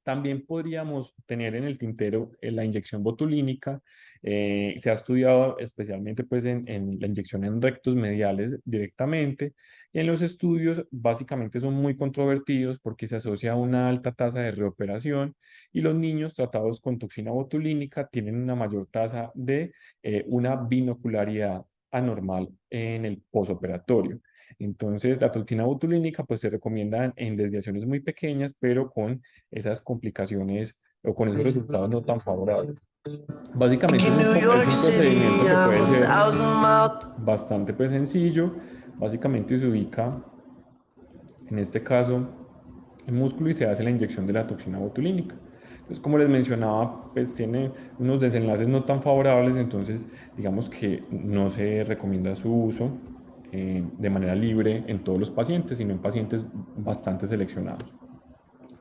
También podríamos tener en el tintero la inyección botulínica. Se ha estudiado especialmente pues, en la inyección en rectos mediales directamente, y en los estudios básicamente son muy controvertidos porque se asocia a una alta tasa de reoperación, y los niños tratados con toxina botulínica tienen una mayor tasa de una binocularidad anormal en el posoperatorio. Entonces, la toxina botulínica pues, se recomienda en desviaciones muy pequeñas, pero con esas complicaciones o con esos resultados no tan favorables. Básicamente es un procedimiento que puede ser bastante pues, sencillo. Básicamente se ubica, en este caso, el músculo y se hace la inyección de la toxina botulínica. Entonces, como les mencionaba, pues tiene unos desenlaces no tan favorables, entonces digamos que no se recomienda su uso de manera libre en todos los pacientes, sino en pacientes bastante seleccionados.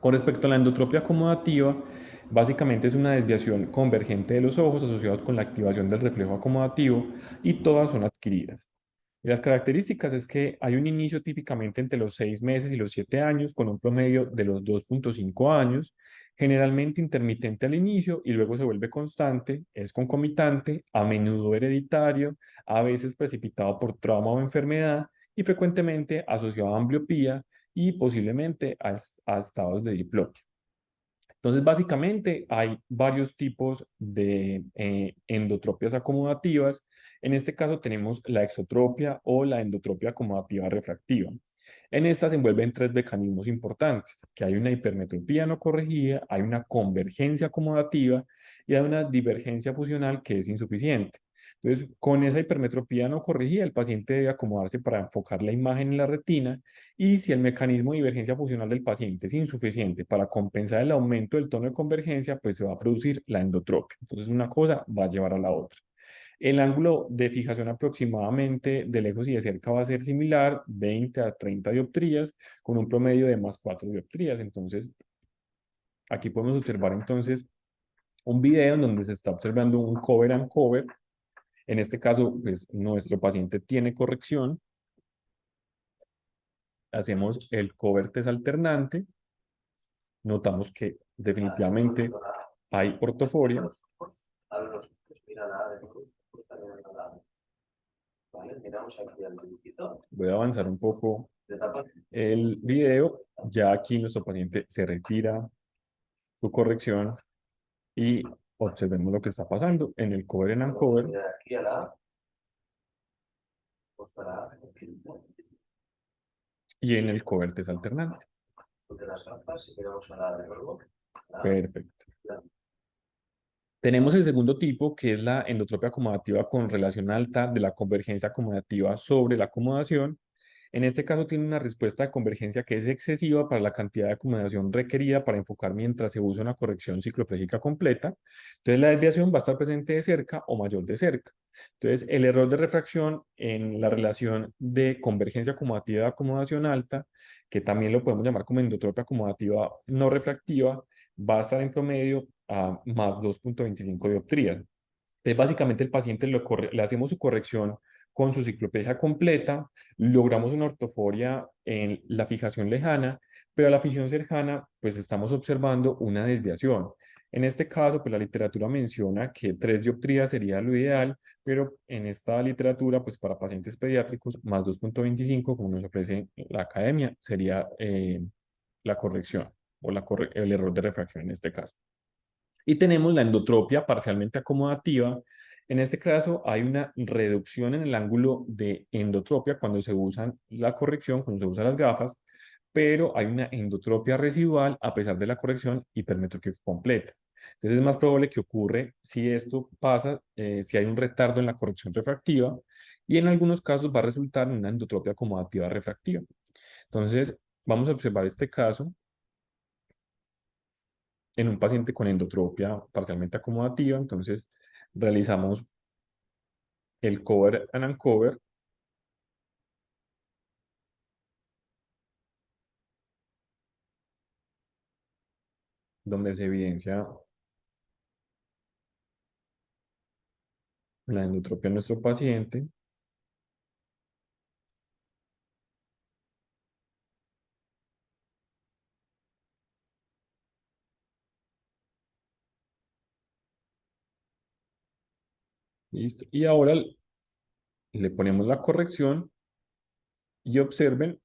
Con respecto a la endotropia acomodativa, básicamente es una desviación convergente de los ojos asociados con la activación del reflejo acomodativo, y todas son adquiridas. Y las características es que hay un inicio típicamente entre los 6 meses y los 7 años, con un promedio de los 2.5 años, generalmente intermitente al inicio y luego se vuelve constante, es concomitante, a menudo hereditario, a veces precipitado por trauma o enfermedad, y frecuentemente asociado a ambliopía y posiblemente a estados de diplopia. Entonces, básicamente hay varios tipos de endotropias acomodativas. En este caso tenemos la exotropia o la endotropia acomodativa refractiva. En esta se envuelven 3 mecanismos importantes, que hay una hipermetropía no corregida, hay una convergencia acomodativa y hay una divergencia fusional que es insuficiente. Entonces, con esa hipermetropía no corregida, el paciente debe acomodarse para enfocar la imagen en la retina, y si el mecanismo de divergencia funcional del paciente es insuficiente para compensar el aumento del tono de convergencia, pues se va a producir la endotropia. Entonces, una cosa va a llevar a la otra. El ángulo de fijación aproximadamente de lejos y de cerca va a ser similar, 20 a 30 dioptrías, con un promedio de más 4 dioptrías. Entonces, aquí podemos observar entonces un video en donde se está observando un cover and cover. En este caso, pues nuestro paciente tiene corrección. Hacemos el cover test alternante. Notamos que definitivamente hay ortoforia. Voy a avanzar un poco el video. Ya aquí nuestro paciente se retira su corrección y observemos lo que está pasando en el cover and uncover y en el cover test alternante. Perfecto. Tenemos el segundo tipo, que es la endotropia acomodativa con relación alta de la convergencia acomodativa sobre la acomodación. En este caso tiene una respuesta de convergencia que es excesiva para la cantidad de acomodación requerida para enfocar mientras se usa una corrección ciclopléjica completa. Entonces la desviación va a estar presente de cerca o mayor de cerca. Entonces el error de refracción en la relación de convergencia acomodativa de acomodación alta, que también lo podemos llamar como endotropia acomodativa no refractiva, va a estar en promedio a más 2.25 dioptrías. Entonces, básicamente el paciente le hacemos su corrección con su cicloplegia completa, logramos una ortoforia en la fijación lejana, pero a la fijación cercana, pues estamos observando una desviación. En este caso, pues la literatura menciona que 3 dioptrías sería lo ideal, pero en esta literatura, pues para pacientes pediátricos, más 2.25, como nos ofrece la academia, sería la corrección o el error de refracción en este caso. Y tenemos la endotropia parcialmente acomodativa. En este caso hay una reducción en el ángulo de endotropia cuando se usa la corrección, cuando se usan las gafas, pero hay una endotropia residual a pesar de la corrección hipermetrópica completa. Entonces es más probable que ocurre si esto pasa, si hay un retardo en la corrección refractiva, y en algunos casos va a resultar en una endotropia acomodativa refractiva. Entonces vamos a observar este caso en un paciente con endotropia parcialmente acomodativa. Entonces, realizamos el cover and uncover, donde se evidencia la endotropia en nuestro paciente. Listo. Y ahora le ponemos la corrección y observen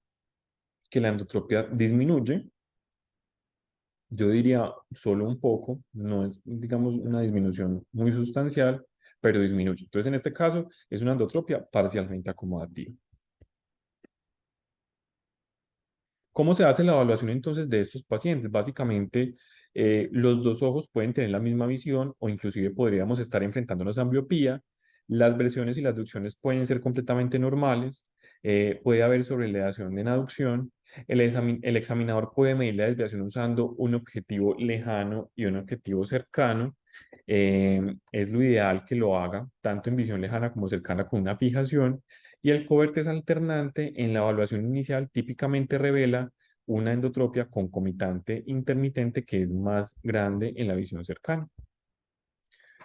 que la endotropia disminuye. Yo diría solo un poco, no es, digamos, una disminución muy sustancial, pero disminuye. Entonces, en este caso, es una endotropia parcialmente acomodativa. ¿Cómo se hace la evaluación entonces de estos pacientes? Básicamente, los dos ojos pueden tener la misma visión o inclusive podríamos estar enfrentándonos a ambliopía. Las versiones y las aducciones pueden ser completamente normales. Puede haber sobrelevación en aducción. El examinador puede medir la desviación usando un objetivo lejano y un objetivo cercano. Es lo ideal que lo haga tanto en visión lejana como cercana con una fijación. Y el cover test alternante en la evaluación inicial típicamente revela una endotropia concomitante intermitente que es más grande en la visión cercana.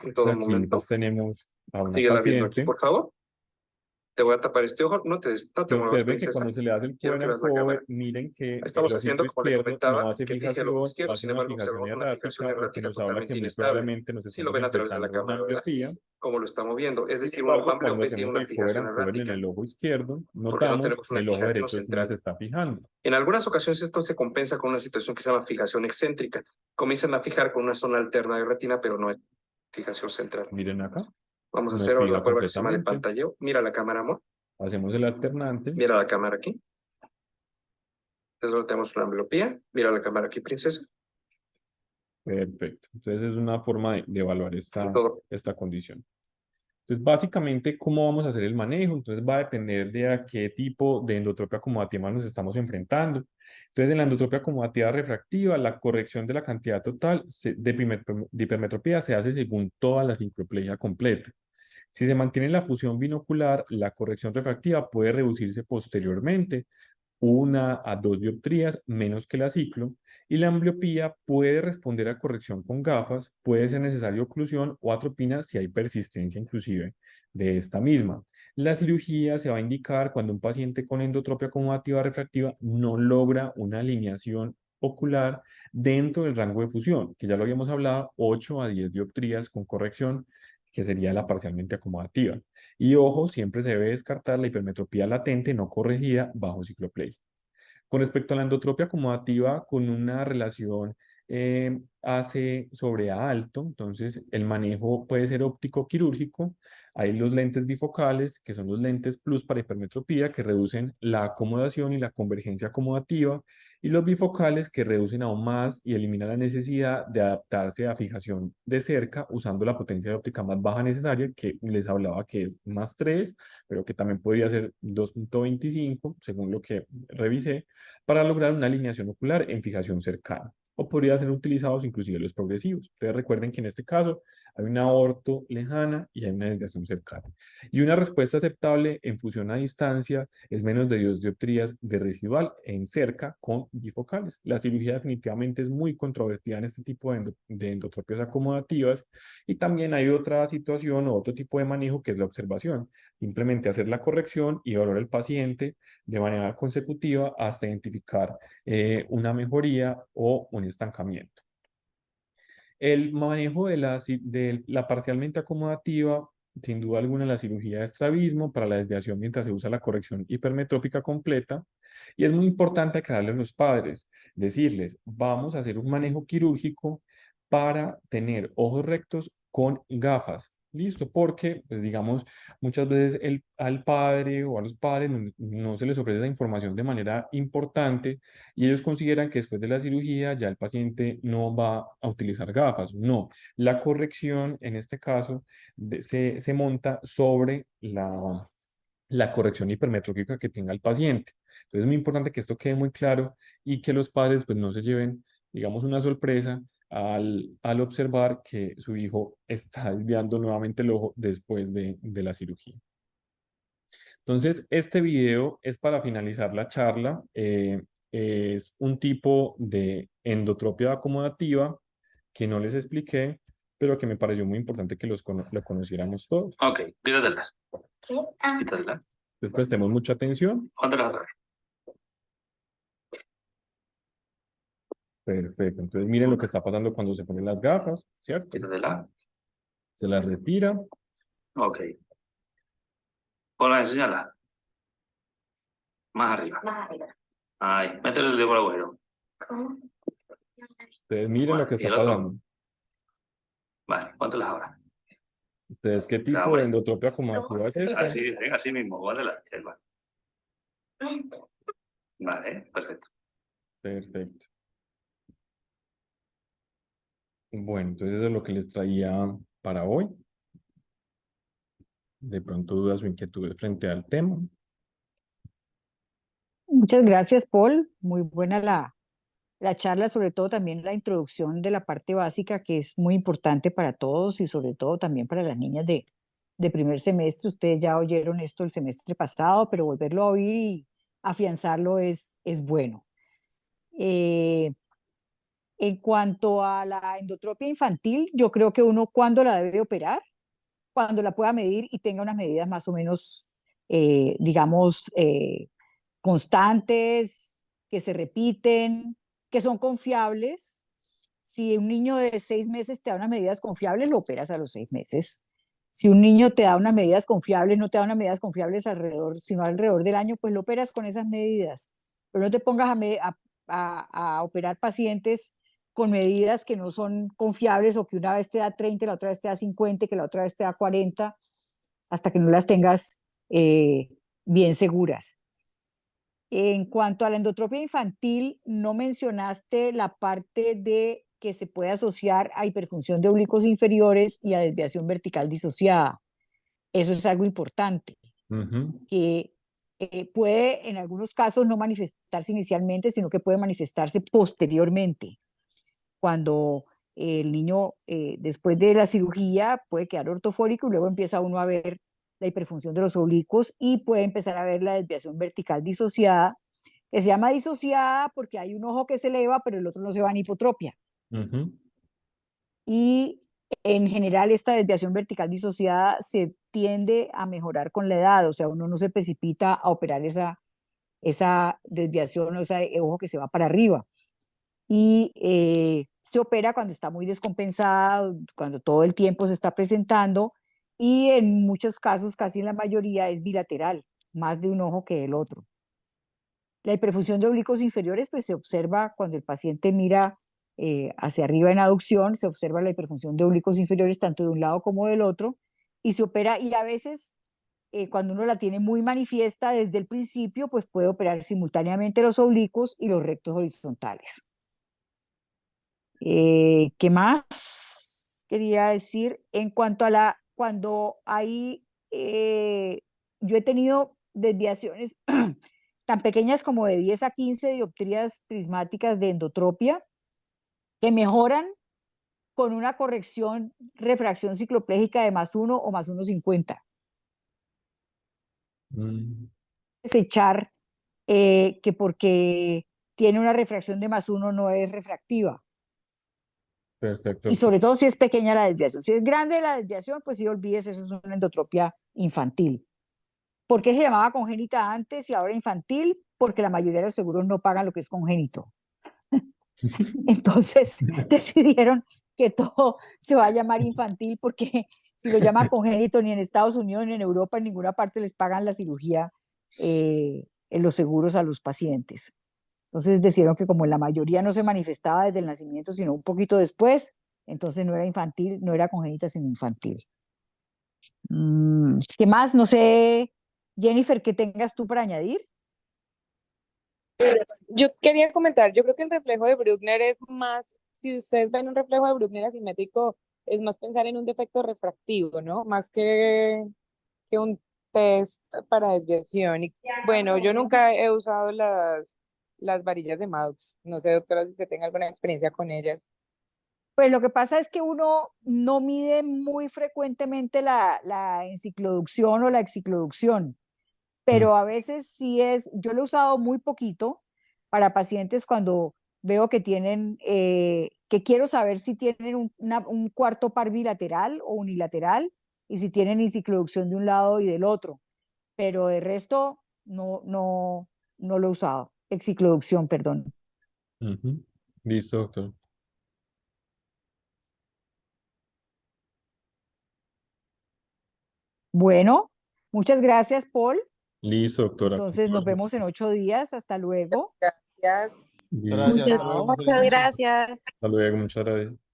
En todo Aquí momento. pues tenemos a una Síguela viendo aquí, paciente por favor. Te voy a tapar este ojo. No te que muevas, observen que princesa. cuando se le hace el Quiero cover que and veas la cámara. cover, miren que Estamos el haciendo, ojito como le izquierdo no comentaba, hace que elige el fijación, ojo izquierdo. hace Sin una embargo, fijación observamos una fijación errática, lo que errática nos habla que totalmente muy inestable. probablemente nos Si lo estamos ven a través de la enfrentando a una cámara, verás ambliopía. cómo lo estamos viendo. Es Sin decir, un embargo, ojo cuando ampliope tiene hacemos una el cover fijación and cover en errática, el ojo izquierdo, porque no notamos tenemos que una el ojo fijación derecho no central. se está fijando. En algunas ocasiones esto se compensa con una situación que se llama fijación excéntrica. Comienzan a fijar con una zona alterna de retina, pero no es fijación central. Miren acá, Vamos a nos hacer ahora fija la prueba que se llama de completamente. pantalleo. Mira la cámara, amor. Hacemos el alternante. Mira la cámara aquí. Entonces tenemos una ambliopía. Mira la cámara aquí, princesa. Perfecto. Entonces es una forma de evaluar Todo. esta condición. Entonces, básicamente, ¿cómo vamos a hacer el manejo? Entonces, va a depender de a qué tipo de endotropia acomodativa nos estamos enfrentando. Entonces, en la endotropia acomodativa refractiva, la corrección de la cantidad total de hipermetropía se hace según toda la cicloplegia completa. Si se mantiene la fusión binocular, la corrección refractiva puede reducirse posteriormente 1 a 2 dioptrías menos que la ciclo, y la ambliopía puede responder a corrección con gafas, puede ser necesaria oclusión o atropina si hay persistencia inclusive de esta misma. La cirugía se va a indicar cuando un paciente con endotropia acomodativa refractiva no logra una alineación ocular dentro del rango de fusión, que ya lo habíamos hablado, 8 a 10 dioptrías con corrección, que sería la parcialmente acomodativa. Y ojo, siempre se debe descartar la hipermetropía latente no corregida bajo cicloplegia. Con respecto a la endotropia acomodativa con una relación hace sobre A alto, entonces el manejo puede ser óptico quirúrgico. Hay los lentes bifocales, que son los lentes plus para hipermetropía, que reducen la acomodación y la convergencia acomodativa, y los bifocales, que reducen aún más y eliminan la necesidad de adaptarse a fijación de cerca usando la potencia de óptica más baja necesaria, que les hablaba que es más 3, pero que también podría ser 2.25, según lo que revisé, para lograr una alineación ocular en fijación cercana. O podrían ser utilizados inclusive los progresivos. Ustedes recuerden que en este caso hay una orto lejana y hay una desviación cercana. Y una respuesta aceptable en fusión a distancia es menos de 2 dioptrías de residual en cerca con bifocales. La cirugía definitivamente es muy controvertida en este tipo de endotropias acomodativas, y también hay otra situación o otro tipo de manejo, que es la observación. Simplemente hacer la corrección y evaluar al paciente de manera consecutiva hasta identificar una mejoría o un estancamiento. El manejo de la parcialmente acomodativa, sin duda alguna, la cirugía de estrabismo para la desviación mientras se usa la corrección hipermetrópica completa. Y es muy importante aclararle a los padres, decirles, vamos a hacer un manejo quirúrgico para tener ojos rectos con gafas. ¿Listo? Porque, pues digamos, muchas veces al padre o a los padres no se les ofrece esa información de manera importante, y ellos consideran que después de la cirugía ya el paciente no va a utilizar gafas. No, la corrección en este caso se monta sobre la corrección hipermetrópica que tenga el paciente. Entonces es muy importante que esto quede muy claro y que los padres pues no se lleven, digamos, una sorpresa al observar que su hijo está desviando nuevamente el ojo después de la cirugía. Entonces, este video es para finalizar la charla. Es un tipo de endotropia acomodativa que no les expliqué, pero que me pareció muy importante que lo conociéramos todos. Ok, quítatela. Ah, Quítatela. Entonces, prestemos mucha atención. Póntela otra vez. Perfecto. Entonces, miren lo que está pasando cuando se ponen las gafas, ¿cierto? Quítatela. Se las retira. Ok. Ponla, enseñala. Más arriba. más arriba. Ahí, métele el dedo por el agujero. ¿Cómo? Ustedes miren lo que ¿Y está el otro? pasando. Vale, póntelas ahora. Entonces, ¿qué tipo hombre. de endotropia acomodativa es esta? Así mismo, póntela. Vale, perfecto. Perfecto. Bueno, entonces eso es lo que les traía para hoy. De pronto dudas o inquietudes frente al tema. Muchas gracias, Paul. Muy buena la charla, sobre todo también la introducción de la parte básica, que es muy importante para todos y sobre todo también para las niñas de primer semestre. Ustedes ya oyeron esto el semestre pasado, pero volverlo a oír y afianzarlo es bueno. Eh, en cuanto a la endotropia infantil, yo creo que uno cuando la debe operar, cuando la pueda medir y tenga unas medidas más o menos, digamos, constantes, que se repiten, que son confiables. Si un niño de 6 meses te da unas medidas confiables, lo operas a los 6 meses. Si un niño te da unas medidas confiables, no te da unas medidas confiables alrededor, sino alrededor del año, pues lo operas con esas medidas. Pero no te pongas a operar pacientes con medidas que no son confiables, o que una vez te da 30, la otra vez te da 50, que la otra vez te da 40, hasta que no las tengas bien seguras. En cuanto a la endotropia infantil, no mencionaste la parte de que se puede asociar a hiperfunción de oblicuos inferiores y a desviación vertical disociada. Eso es algo importante, que puede en algunos casos no manifestarse inicialmente, sino que puede manifestarse posteriormente, cuando el niño después de la cirugía puede quedar ortofórico y luego empieza uno a ver la hiperfunción de los oblicuos y puede empezar a ver la desviación vertical disociada, que se llama disociada porque hay un ojo que se eleva, pero el otro no se va en hipotropia. Y en general esta desviación vertical disociada se tiende a mejorar con la edad, o sea, uno no se precipita a operar esa desviación, o ese ojo que se va para arriba. Y se opera cuando está muy descompensada, cuando todo el tiempo se está presentando, y en muchos casos, casi en la mayoría, es bilateral, más de un ojo que el otro. La hiperfusión de oblicuos inferiores pues se observa cuando el paciente mira hacia arriba en aducción, se observa la hiperfunción de oblicuos inferiores tanto de un lado como del otro, y se opera, y a veces cuando uno la tiene muy manifiesta desde el principio, pues puede operar simultáneamente los oblicuos y los rectos horizontales. ¿Qué más quería decir? En cuanto a cuando hay, yo he tenido desviaciones tan pequeñas como de 10 a 15 dioptrías prismáticas de endotropia que mejoran con una corrección, refracción cicloplégica de +1 o +1,50. Desechar que porque tiene una refracción de +1 no es refractiva. Perfecto, Y sobre todo si es pequeña la desviación. Si es grande la desviación, pues sí olvídese, eso es una endotropia infantil. ¿Por qué se llamaba congénita antes y ahora infantil? Porque la mayoría de los seguros no pagan lo que es congénito. Entonces decidieron que todo se va a llamar infantil porque si lo llaman congénito ni en Estados Unidos ni en Europa, en ninguna parte les pagan la cirugía en los seguros a los pacientes. Entonces decidieron que como la mayoría no se manifestaba desde el nacimiento, sino un poquito después, entonces no era infantil, no era congénita, sino infantil. ¿Qué más? No sé, Jennifer, ¿qué tengas tú para añadir? Yo quería comentar, yo creo que el reflejo de Bruckner es más, si ustedes ven un reflejo de Bruckner asimétrico, es más pensar en un defecto refractivo, ¿no? Más que un test para desviación. Y bueno, yo nunca he usado las varillas de Maddox. No sé, doctora, si usted tenga alguna experiencia con ellas. Pues lo que pasa es que uno no mide muy frecuentemente la encicloducción o la excicloducción, pero a veces sí yo lo he usado muy poquito para pacientes cuando veo que tienen, que quiero saber si tienen un cuarto par bilateral o unilateral y si tienen encicloducción de un lado y del otro, pero de resto no lo he usado, excicloducción, perdón. Ujú. Listo, doctor. Bueno, muchas gracias, Paul. Listo, doctora. Entonces nos vemos en 8 días. Hasta luego. Gracias. Listo. Gracias, hasta luego. Chao. Feliz Muchas noche. gracias. Hasta luego, muchas gracias.